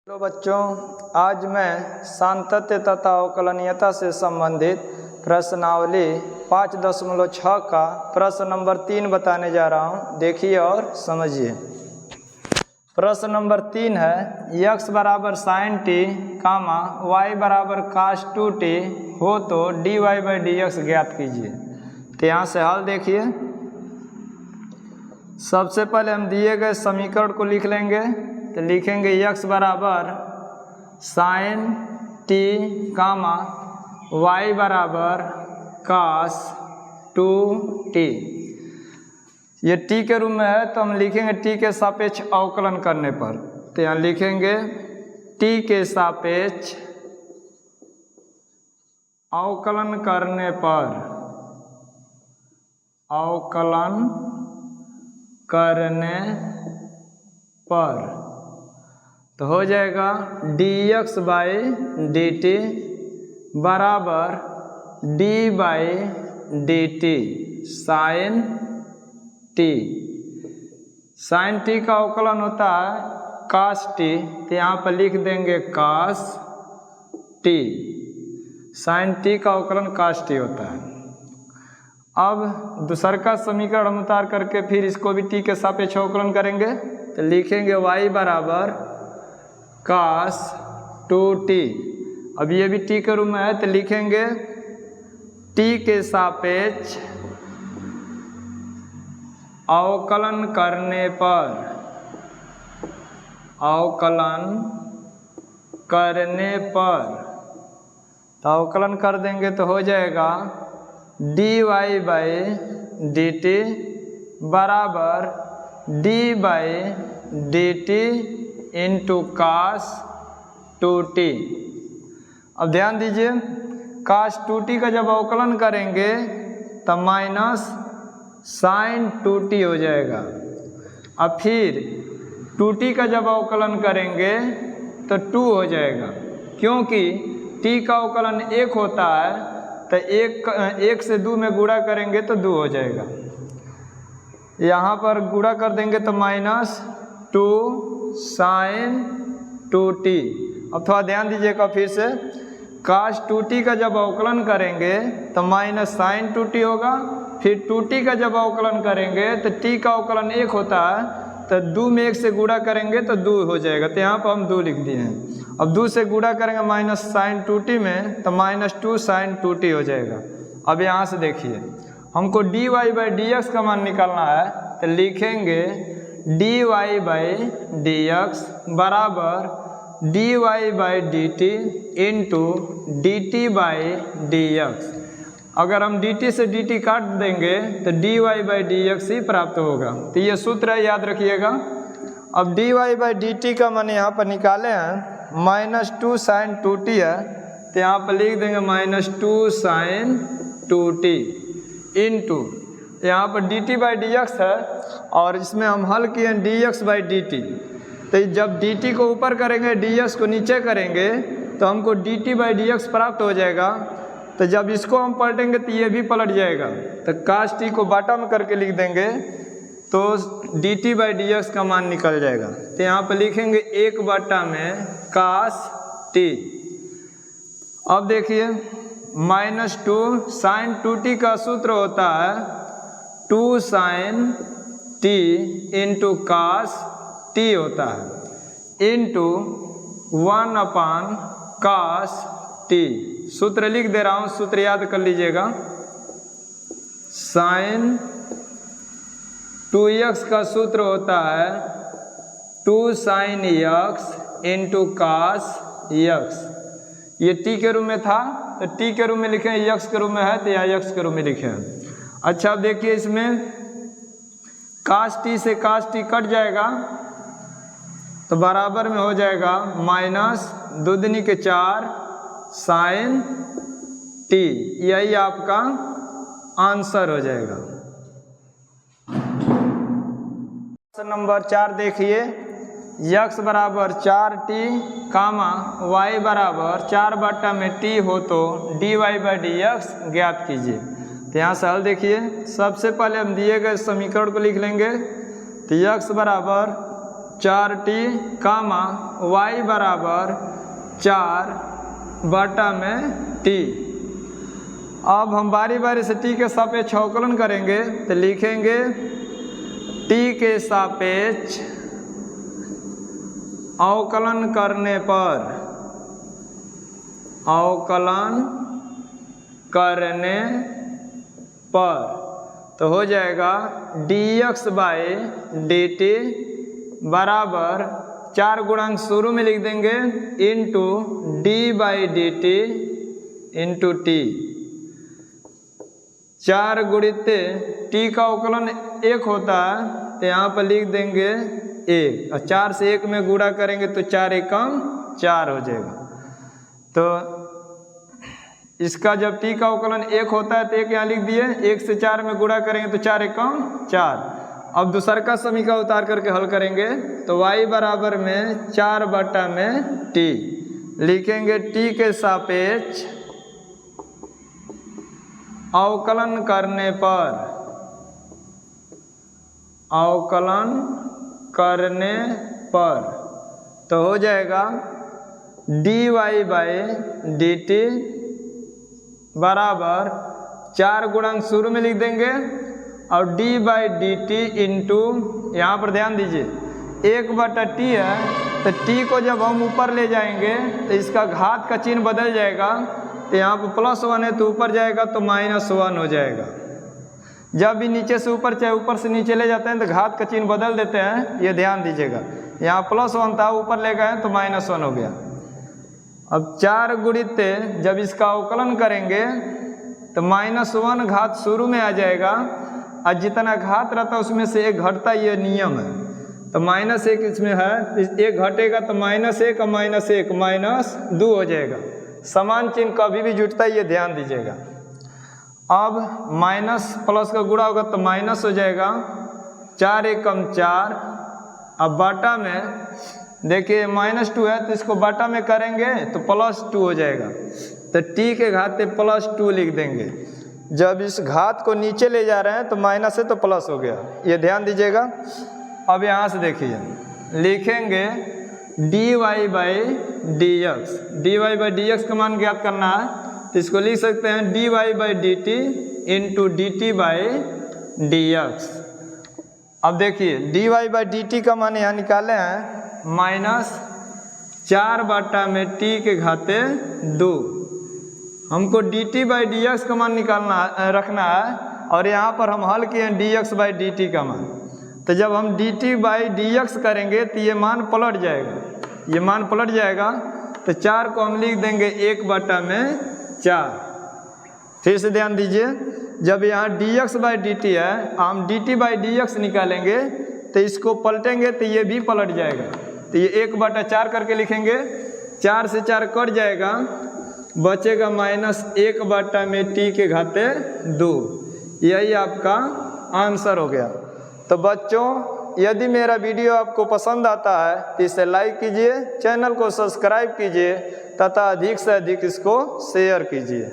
Hello बच्चों, आज मैं सांतत्य तथा अवकलनीयता से संबंधित प्रश्नावली 5.6 का प्रश्न नंबर 3 बताने जा रहा हूं। देखिए और समझिए। प्रश्न नंबर 3 है x बराबर साइन टी कामा y बराबर कास 2t हो तो dy बाई dx ज्ञात कीजिए। तो यहाँ से हल देखिए। सबसे पहले हम दिए गए समीकरण को लिख लेंगे। तो लिखेंगे x बराबर साइन टी कामा y बराबर कास 2t। ये t के रूप में है तो हम लिखेंगे t के सापेक्ष अवकलन करने पर। तो यहाँ लिखेंगे t के सापेक्ष अवकलन करने पर तो हो जाएगा dx बाई dt बराबर d by dt sine t। Sine t का अवकलन होता है कास t, तो यहाँ पर लिख देंगे कास t। साइन t का अवकलन कास t होता है। अब दूसर का समीकरण हम उतार करके फिर इसको भी t के सापेक्ष अवकलन करेंगे। तो लिखेंगे y बराबर कास 2t। अब ये भी t के रूप में है तो लिखेंगे t के सापेक्ष अवकलन करने पर तो अवकलन कर देंगे तो हो जाएगा dy बाई dt बराबर d by dt into cos 2t। अब ध्यान दीजिए, कास 2t का जब अवकलन करेंगे तब माइनस साइन 2t हो जाएगा। अब फिर 2t का जब अवकलन करेंगे तो 2 हो जाएगा, क्योंकि t का अवकलन 1 होता है तो 1 से 2 में गुणा करेंगे तो 2 हो जाएगा। यहाँ पर गुणा कर देंगे तो माइनस 2 साइन 2t। अब थोड़ा ध्यान दीजिएगा फिर से, कास 2t का जब अवकलन करेंगे तो माइनस साइन 2t होगा। फिर 2t का जब अवकलन करेंगे तो t का अवकलन 1 होता है तो 2 में 1 से गुणा करेंगे तो 2 हो जाएगा। तो यहाँ पर हम 2 लिख दिए हैं। अब 2 से गुणा करेंगे माइनस साइन 2t में तो माइनस 2 साइन 2t हो जाएगा। अब यहाँ से देखिए, हमको dy बाई dx का मान निकालना है तो लिखेंगे dy बाई dx बराबर dy by dt into dt by dx। अगर हम dt से dt काट देंगे तो dy बाई dx ही प्राप्त होगा। तो ये सूत्र है, याद रखिएगा। अब dy बाई dt का मान यहाँ पर निकाले हैं, माइनस 2 साइन 2t है तो यहाँ पर लिख देंगे माइनस 2 साइन 2t इंटू यहाँ पर dt बाई dx है और इसमें हम हल किए हैं dx बाई dt। तो जब dt को ऊपर करेंगे dx को नीचे करेंगे तो हमको dt बाई dx प्राप्त हो जाएगा। तो जब इसको हम पलटेंगे तो ये भी पलट जाएगा। तो कास t को बाटा में करके लिख देंगे तो dt बाई dx का मान निकल जाएगा। तो यहाँ पर लिखेंगे 1 बटा में कास t। अब देखिए, माइनस 2 साइन 2t का सूत्र होता है 2 sine t into cos t होता है इंटू 1 अपान कास t। सूत्र लिख दे रहा हूँ, सूत्र याद कर लीजिएगा। साइन 2x का सूत्र होता है 2 sine x into cos x। ये t के रूप में था तो t के रूप में लिखे, x के रूप में है तो या x के रूप में लिखे। अच्छा, अब देखिए इसमें कास t से कास t कट जाएगा तो बराबर में हो जाएगा माइनस 2 दूनी के 4 साइन t। यही आपका आंसर हो जाएगा। प्रश्न नंबर 4 देखिए, x बराबर 4t कामा y बराबर 4 बटा में t हो तो dy बाई dx ज्ञात कीजिए। तो यहाँ से हल देखिए। सबसे पहले हम दिए गए समीकरण को लिख लेंगे। तो x बराबर 4t कामा y बराबर 4 बटा में t। अब हम बारी बारी से t के सापेक्ष अवकलन करेंगे तो लिखेंगे t के सापेक्ष अवकलन करने पर तो हो जाएगा dx बाई dt बराबर 4 गुणांक शुरू में लिख देंगे into d by D T into T. 4 गुणित t का अवकलन 1 होता है तो यहाँ पर लिख देंगे 1 और 4 से 1 में गुणा करेंगे तो 4 एकम 4 हो जाएगा। तो इसका जब t का अवकलन 1 होता है तो 1 यहाँ लिख दिए, 1 से 4 में गुणा करेंगे तो 4 एकम 4। अब दूसर का समीकरण उतार करके हल करेंगे तो y बराबर में 4 बटा में t लिखेंगे। t के सापेक्ष अवकलन करने पर तो हो जाएगा dy बाई डी टी बराबर 4 गुणांक शुरू में लिख देंगे और d by D T into, यहाँ पर ध्यान दीजिए 1 बटा t है तो t को जब हम ऊपर ले जाएंगे तो इसका घात का चिन्ह बदल जाएगा। तो यहाँ पर +1 है तो ऊपर जाएगा तो -1 हो जाएगा। जब भी नीचे से ऊपर चाहे ऊपर से नीचे ले जाते हैं तो घात का चिन्ह बदल देते हैं, ये ध्यान दीजिएगा। यहाँ +1 था ऊपर ले गए तो -1 हो गया। अब 4 गुणित जब इसका अवकलन करेंगे तो -1 घात शुरू में आ जाएगा और जितना घात रहता है उसमें से 1 घटता, ये नियम है। तो -1 इसमें है, 1 घटेगा तो -1 और -1 -2 हो जाएगा। समान चिन्ह कभी भी जुटता है, ये ध्यान दीजिएगा। अब माइनस प्लस का गुणा होगा तो माइनस हो जाएगा, 4 एकम 4। अब बाटा में देखिए -2 है तो इसको बाटा में करेंगे तो +2 हो जाएगा। तो t के घात पे +2 लिख देंगे। जब इस घात को नीचे ले जा रहे हैं तो माइनस है तो प्लस हो गया, ये ध्यान दीजिएगा। अब यहाँ से देखिए लिखेंगे dy बाई डी एक्स का मान ज्ञात करना है तो इसको लिख सकते हैं dy by D T into D T by D x. अब देखिए dy बाई डी टी का मान यहाँ निकाले हैं -4 बटा में t के घाते 2। हमको dt बाई डी एक्स का मान रखना है और यहाँ पर हम हल किए हैं dx बाई डी टी का मान। तो जब हम dt बाई डी एक्स करेंगे तो ये मान पलट जाएगा, तो 4 को हम लिख देंगे 1 बटा में 4। फिर से ध्यान दीजिए, जब यहाँ dx बाई डी टी है हम dt बाई डी एक्स निकालेंगे तो इसको पलटेंगे तो ये भी पलट जाएगा। तो ये 1 बटा 4 करके लिखेंगे, 4 से 4 कट जाएगा, बचेगा -1 बटा में t के घाते 2। यही आपका आंसर हो गया। तो बच्चों यदि मेरा वीडियो आपको पसंद आता है तो इसे लाइक कीजिए, चैनल को सब्सक्राइब कीजिए तथा अधिक से अधिक इसको शेयर कीजिए।